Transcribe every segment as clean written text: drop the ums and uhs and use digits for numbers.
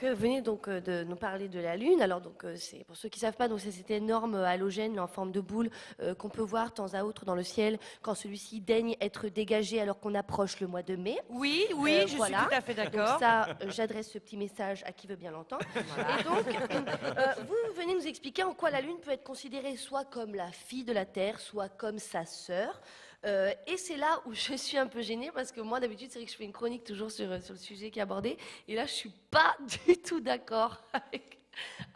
que vous venez donc de nous parler de la Lune. Alors donc c'est pour ceux qui savent pas, donc c'est cet énorme halogène en forme de boule qu'on peut voir de temps à autre dans le ciel quand celui-ci daigne être dégagé alors qu'on approche le mois de mai. Oui, je voilà. suis tout à fait d'accord. Donc ça, j'adresse ce petit message à qui veut bien l'entendre. Voilà. Et donc, vous venez nous expliquer en quoi la Lune peut être considérée soit comme la fille de la Terre, soit comme sa sœur. Et c'est là où je suis un peu gênée parce que moi d'habitude c'est vrai que je fais une chronique toujours sur le sujet qui est abordé et là je suis pas du tout d'accord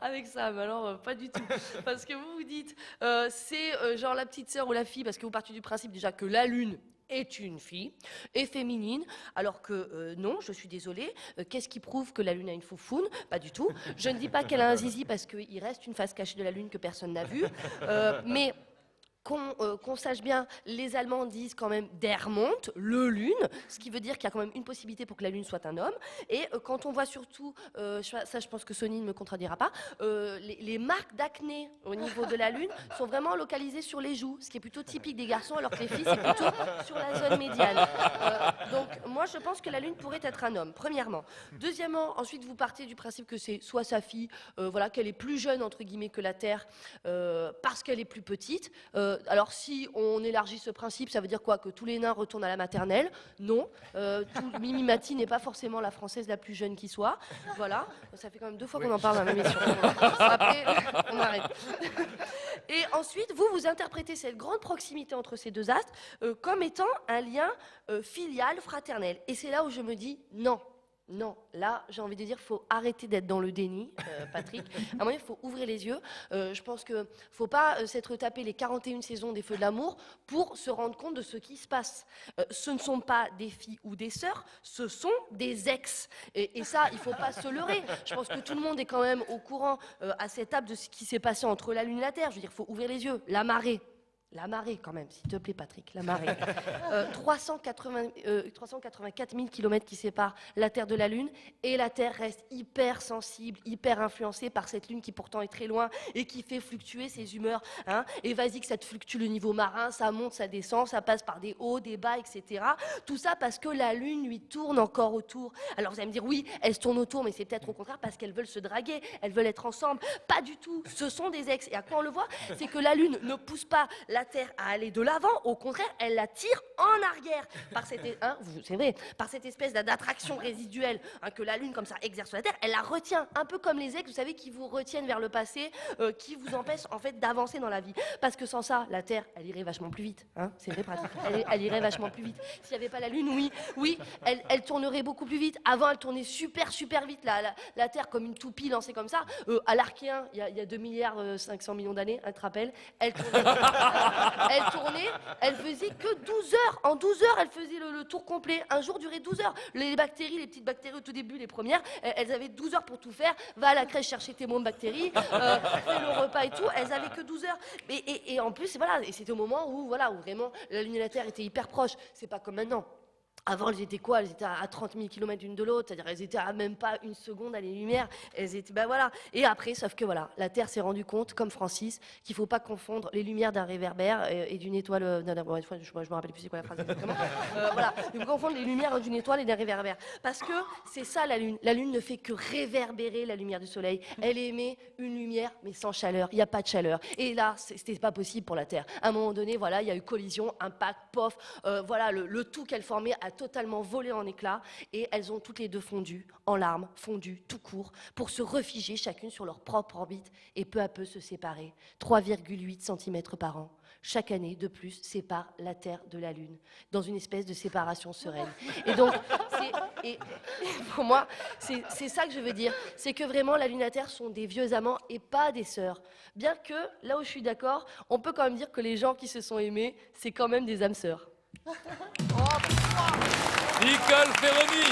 avec ça, mais alors pas du tout parce que vous dites c'est genre la petite sœur ou la fille parce que vous partez du principe déjà que la Lune est une fille, est féminine, alors que non, je suis désolée. Qu'est-ce qui prouve que la Lune a une foufoune? Pas du tout. Je ne dis pas qu'elle a un zizi parce qu'il reste une face cachée de la Lune que personne n'a vue, mais qu'on sache bien, les Allemands disent quand même der Mond, le Lune, ce qui veut dire qu'il y a quand même une possibilité pour que la Lune soit un homme. Et quand on voit surtout, ça je pense que Sony ne me contredira pas, les marques d'acné au niveau de la Lune sont vraiment localisées sur les joues, ce qui est plutôt typique des garçons, alors que les filles c'est plutôt sur la zone médiane. Donc moi je pense que la Lune pourrait être un homme, premièrement. Deuxièmement, ensuite vous partez du principe que c'est soit sa fille, voilà, qu'elle est plus jeune entre guillemets que la Terre, parce qu'elle est plus petite. Alors si on élargit ce principe, ça veut dire quoi? Que tous les nains retournent à la maternelle? Non. Mimi Mati n'est pas forcément la française la plus jeune qui soit. Voilà. Ça fait quand même 2 fois qu'on en parle dans la même émission. Après, on arrête. Et ensuite, vous interprétez cette grande proximité entre ces deux astres comme étant un lien filial, fraternel. Et c'est là où je me dis non. Non, là, j'ai envie de dire, il faut arrêter d'être dans le déni, Patrick. À un moment, il faut ouvrir les yeux. Je pense qu'il ne faut pas s'être tapé les 41 saisons des Feux de l'amour pour se rendre compte de ce qui se passe. Ce ne sont pas des filles ou des sœurs, ce sont des ex. Et ça, il ne faut pas se leurrer. Je pense que tout le monde est quand même au courant à cette table de ce qui s'est passé entre la Lune et la Terre. Je veux dire, il faut ouvrir les yeux. La marée. La marée, quand même, s'il te plaît, Patrick, la marée. 384 000 kilomètres qui séparent la Terre de la Lune, et la Terre reste hyper sensible, hyper influencée par cette Lune qui pourtant est très loin et qui fait fluctuer ses humeurs. Hein. Et vas-y que ça te fluctue le niveau marin, ça monte, ça descend, ça passe par des hauts, des bas, etc. Tout ça parce que la Lune lui tourne encore autour. Alors vous allez me dire, oui, elle se tourne autour, mais c'est peut-être au contraire parce qu'elles veulent se draguer, elles veulent être ensemble. Pas du tout, ce sont des ex. Et à quoi on le voit? C'est que la Lune ne pousse pas la Terre à aller de l'avant, au contraire, elle la tire en arrière par cette, c'est vrai, par cette espèce d'attraction résiduelle que la Lune comme ça exerce sur la Terre, elle la retient, un peu comme les ex, vous savez, qui vous retiennent vers le passé, qui vous empêchent en fait d'avancer dans la vie. Parce que sans ça, la Terre, elle irait vachement plus vite, hein, c'est vrai, pratique. Elle irait vachement plus vite. S'il n'y avait pas la Lune, oui, elle tournerait beaucoup plus vite. Avant, elle tournait super vite, la Terre comme une toupie lancée comme ça. À l'Archéen, il y a 2 milliards 500 millions d'années, tu te rappelles, elle tournait, elle faisait que 12 heures. En 12 heures, elle faisait le tour complet. Un jour durait 12 heures. Les bactéries, les petites bactéries au tout début, les premières, elles avaient 12 heures pour tout faire. Va à la crèche chercher tes mômes bactéries, fais le repas et tout. Elles avaient que 12 heures. Et en plus, voilà, et c'était au moment où vraiment la Lune et la Terre étaient hyper proches. C'est pas comme maintenant. Avant, elles étaient quoi? Elles étaient à 30 000 km l'une de l'autre, c'est-à-dire elles étaient à même pas une seconde à les-lumière. Elles étaient, ben voilà. Et après, sauf que voilà, la Terre s'est rendue compte, comme Francis, qu'il faut pas confondre les lumières d'un réverbère et d'une étoile. Je me rappelle plus c'est quoi la phrase exactement. Voilà, il faut confondre les lumières d'une étoile et d'un réverbère, parce que c'est ça la Lune. La Lune ne fait que réverbérer la lumière du Soleil. Elle émet une lumière, mais sans chaleur. Il n'y a pas de chaleur. Et là, c'était pas possible pour la Terre. À un moment donné, voilà, il y a eu collision, impact, pof. Voilà, le tout qu'elle formait a totalement volé en éclats et elles ont toutes les deux fondu en larmes, fondu tout court, pour se refiger chacune sur leur propre orbite et peu à peu se séparer. 3,8 cm par an. Chaque année, de plus, sépare la Terre de la Lune, dans une espèce de séparation sereine. Et donc, pour moi, c'est ça que je veux dire. C'est que vraiment, la Lune et la Terre sont des vieux amants et pas des sœurs. Bien que, là où je suis d'accord, on peut quand même dire que les gens qui se sont aimés, c'est quand même des âmes sœurs. Nicole Ferroni.